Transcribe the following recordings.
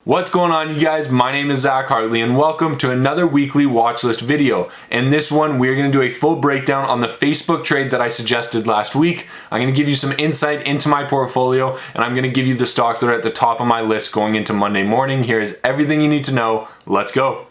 What's going on, you guys? My name is Zach Hartley and welcome to another weekly watch list video. In this one, we're going to do a full breakdown on the Facebook trade that I suggested last week. I'm going to give you some insight into my portfolio and I'm going to give you the stocks that are at the top of my list going into Monday morning. Here is everything you need to know. Let's go.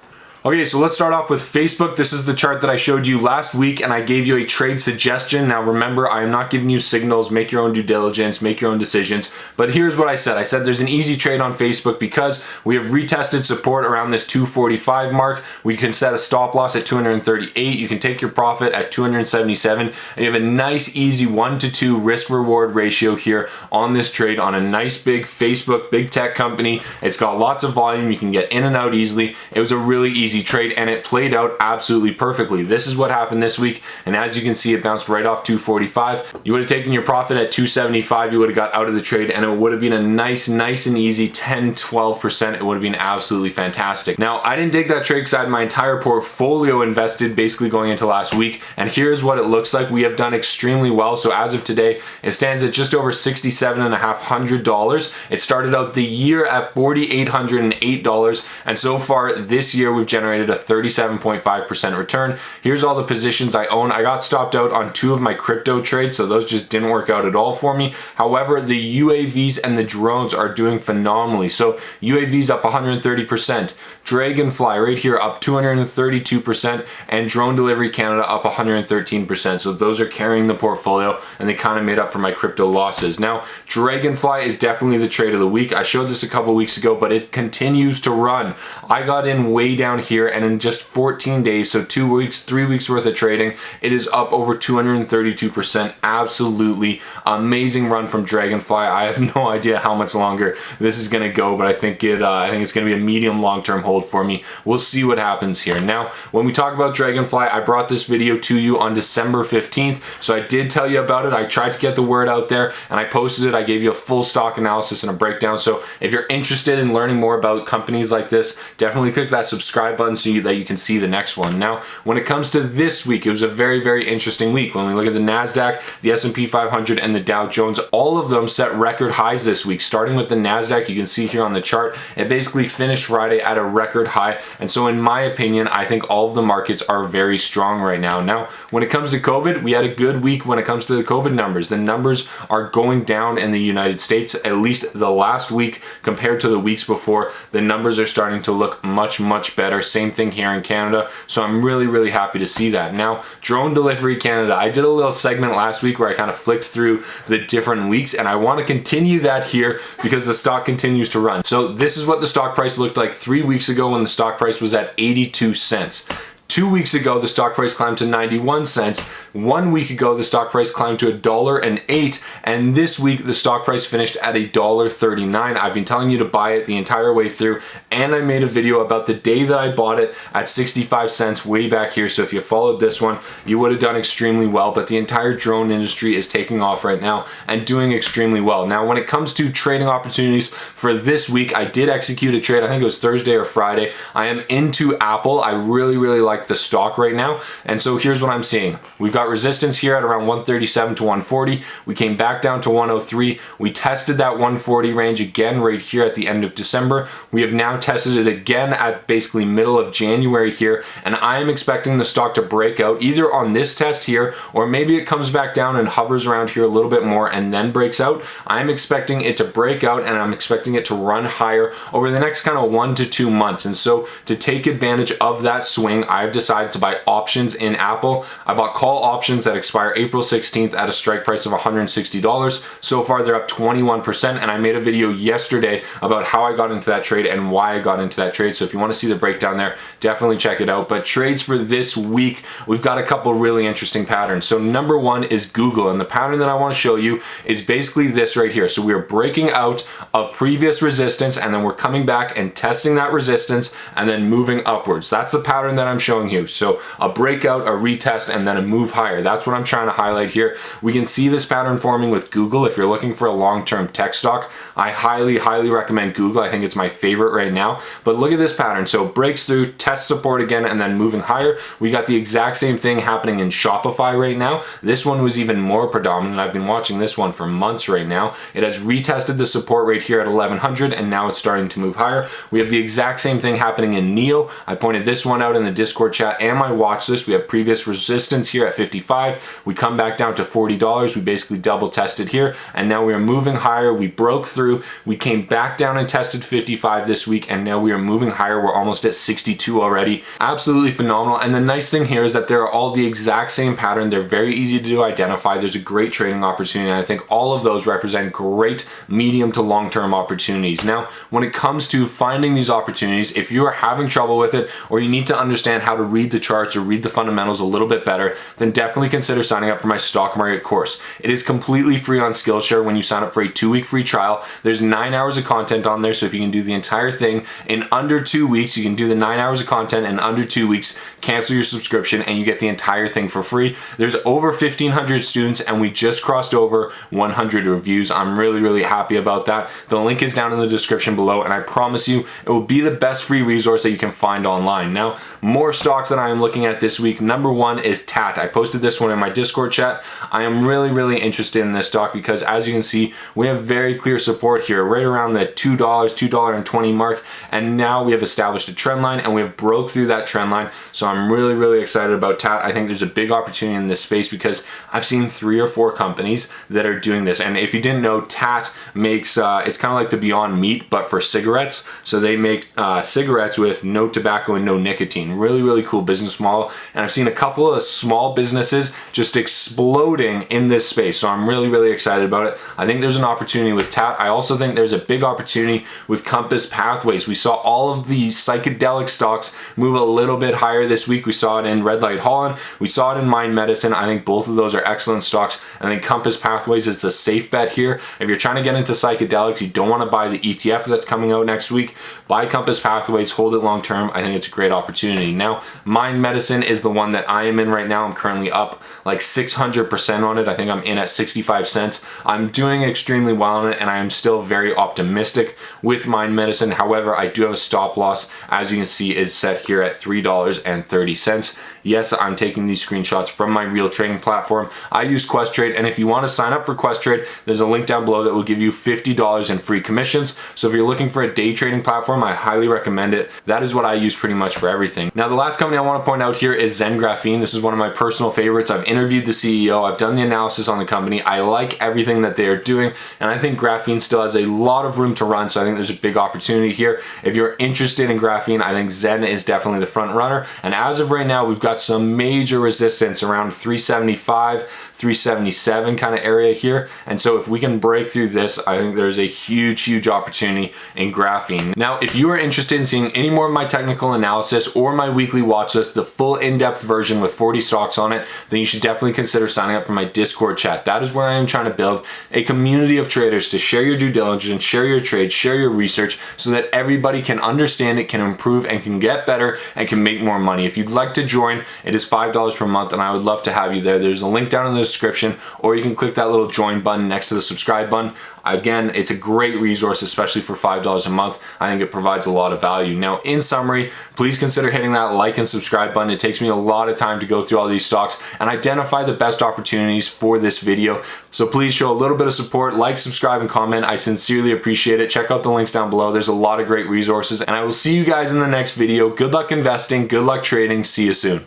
Okay, so let's start off with Facebook. This is the chart that I showed you last week and I gave you a trade suggestion. Now remember, I am not giving you signals, make your own due diligence, make your own decisions. But here's what I said. I said there's an easy trade on Facebook because we have retested support around this 245 mark. We can set a stop loss at 238. You can take your profit at 277. And you have a nice, easy 1-to-2 risk reward ratio here on this trade on a nice big Facebook, big tech company. It's got lots of volume. You can get in and out easily. It was a really easy trade and it played out absolutely perfectly. This is what happened this week, and as you can see, it bounced right off 245. You would have taken your profit at 275. You would have got out of the trade and it would have been a nice and easy 10-12%. It would have been absolutely fantastic. Now, I didn't take that trade because I had my entire portfolio invested basically going into last week, and here's what it looks like. We have done extremely well. So as of today, it stands at just over $67,500. It started out the year at $4,808, and so far this year we've generated a 37.5% return. Here's all the positions I own. I got stopped out on 2 of my crypto trades, so those just didn't work out at all for me. However, the UAVs and the drones are doing phenomenally. So UAVs up 130%, DraganFly right here up 232%, and Drone Delivery Canada up 113%. So those are carrying the portfolio and they kind of made up for my crypto losses. Now, DraganFly is definitely the trade of the week. I showed this a couple weeks ago, but it continues to run. I got in way down here, and in just 14 days, so 2 weeks, 3 weeks worth of trading, it is up over 232%. Absolutely amazing run from DraganFly. I have no idea how much longer this is going to go, but I think it's going to be a medium long-term hold for me. We'll see what happens here. Now, when we talk about DraganFly, I brought this video to you on December 15th, so I did tell you about it. I tried to get the word out there and I posted it. I gave you a full stock analysis and a breakdown. So if you're interested in learning more about companies like this, definitely click that subscribe button so that you can see the next one. Now, when it comes to this week, it was a very interesting week. When we look at the NASDAQ, the S&P 500, and the Dow Jones, all of them set record highs this week. Starting with the NASDAQ, you can see here on the chart, it basically finished Friday at a record high. And so in my opinion, I think all of the markets are very strong right now. Now, when it comes to COVID, we had a good week when it comes to the COVID numbers. The numbers are going down in the United States, at least the last week compared to the weeks before. The numbers are starting to look much better. Same thing here in Canada, so I'm really happy to see that. Now, Drone Delivery Canada, I did a little segment last week where I kind of flicked through the different weeks, and I want to continue that here because the stock continues to run. So this is what the stock price looked like 3 weeks ago when the stock price was at 82 cents. 2 weeks ago, the stock price climbed to 91 cents. 1 week ago, the stock price climbed to $1.08. And this week, the stock price finished at $1.39. I've been telling you to buy it the entire way through. And I made a video about the day that I bought it at 65 cents way back here. So if you followed this one, you would have done extremely well. But the entire drone industry is taking off right now and doing extremely well. Now, when it comes to trading opportunities for this week, I did execute a trade. I think it was Thursday or Friday. I am into Apple. I really like the stock right now, and so here's what I'm seeing. We've got resistance here at around 137 to 140. We came back down to 103. We tested that 140 range again right here at the end of December. We have now tested it again at basically middle of January here, and I am expecting the stock to break out either on this test here, or maybe it comes back down and hovers around here a little bit more and then breaks out. I'm expecting it to break out and I'm expecting it to run higher over the next kind of 1 to 2 months. And so to take advantage of that swing, I've decided to buy options in Apple. I bought call options that expire April 16th at a strike price of $160. So far, they're up 21%, and I made a video yesterday about how I got into that trade and why I got into that trade. So if you want to see the breakdown there, definitely check it out. But trades for this week, we've got a couple really interesting patterns. So number one is Google, and the pattern that I want to show you is basically this right here. So we are breaking out of previous resistance, and then we're coming back and testing that resistance and then moving upwards. That's the pattern that I'm showing showing you. So a breakout, a retest, and then a move higher. That's what I'm trying to highlight here. We can see this pattern forming with Google. If you're looking for a long-term tech stock, I highly recommend Google. I think it's my favorite right now. But look at this pattern. So breaks through, tests support again, and then moving higher. We got the exact same thing happening in Shopify right now. This one was even more predominant. I've been watching this one for months right now. It has retested the support rate here at 1100, and now it's starting to move higher. We have the exact same thing happening in NEO. I pointed this one out in the Discord chat and my watch list. We have previous resistance here at 55. We come back down to $40. We basically double tested here, and now we are moving higher. We broke through. We came back down and tested 55 this week, and now we are moving higher. We're almost at 62 already. Absolutely phenomenal. And the nice thing here is that they're all the exact same pattern. They're very easy to identify. There's a great trading opportunity, and I think all of those represent great medium to long-term opportunities. Now, when it comes to finding these opportunities, if you are having trouble with it, or you need to understand how to read the charts or read the fundamentals a little bit better, then definitely consider signing up for my stock market course. It is completely free on Skillshare when you sign up for a 2-week free trial. There's 9 hours of content on there, so if you can do the entire thing in under 2 weeks, you can do the 9 hours of content in under 2 weeks, cancel your subscription, and you get the entire thing for free. There's over 1,500 students, and we just crossed over 100 reviews. I'm really happy about that. The link is down in the description below, and I promise you it will be the best free resource that you can find online. Now, more stocks that I am looking at this week. Number one is TAAT. I posted this one in my Discord chat. I am really interested in this stock because, as you can see, we have very clear support here right around the $2, $2.20 mark, and now we have established a trend line and we have broke through that trend line. So I'm really excited about TAAT. I think there's a big opportunity in this space because I've seen 3 or 4 companies that are doing this. And if you didn't know, TAAT makes it's kind of like the Beyond Meat but for cigarettes. So they make cigarettes with no tobacco and no nicotine. Really cool business model, and I've seen a couple of small businesses just exploding in this space. So I'm really excited about it. I think there's an opportunity with TAAT. I also think there's a big opportunity with Compass Pathways. We saw all of the psychedelic stocks move a little bit higher this week. We saw it in Red Light Holland. We saw it in Mind Medicine. I think both of those are excellent stocks. I think Compass Pathways is the safe bet here. If you're trying to get into psychedelics, you don't want to buy the ETF that's coming out next week. Buy Compass Pathways, hold it long term. I think it's a great opportunity. Now, Mind Medicine is the one that I am in right now. I'm currently up like 600% on it. I think I'm in at 65 cents. I'm doing extremely well on it, and I am still very optimistic with Mind Medicine. However, I do have a stop loss, as you can see, is set here at $3.30. Yes, I'm taking these screenshots from my real trading platform. I use Questrade, and if you want to sign up for Questrade, there's a link down below that will give you $50 in free commissions. So if you're looking for a day trading platform, I highly recommend it. That is what I use pretty much for everything. Now, the last company I want to point out here is Zen Graphene. This is one of my personal favorites. I've interviewed the CEO. I've done the analysis on the company. I like everything that they are doing, and I think graphene still has a lot of room to run, so I think there's a big opportunity here. If you're interested in graphene, I think Zen is definitely the front runner, and as of right now, we've got some major resistance around 375, 377 kind of area here, and so if we can break through this, I think there's a huge opportunity in graphene. Now, if you are interested in seeing any more of my technical analysis or my weekly watch list, the full in-depth version with 40 stocks on it, then you should definitely consider signing up for my Discord chat. That is where I am trying to build a community of traders to share your due diligence, share your trades, share your research, so that everybody can understand it, can improve, and can get better and can make more money. If you'd like to join, it is $5 per month, and I would love to have you there. There's a link down in the description, or you can click that little join button next to the subscribe button. Again, it's a great resource, especially for $5 a month. I think it provides a lot of value. Now, in summary, please consider hitting that like and subscribe button. It takes me a lot of time to go through all these stocks and identify the best opportunities for this video. So please show a little bit of support, like, subscribe, and comment. I sincerely appreciate it. Check out the links down below. There's a lot of great resources, and I will see you guys in the next video. Good luck investing, good luck trading. See you soon.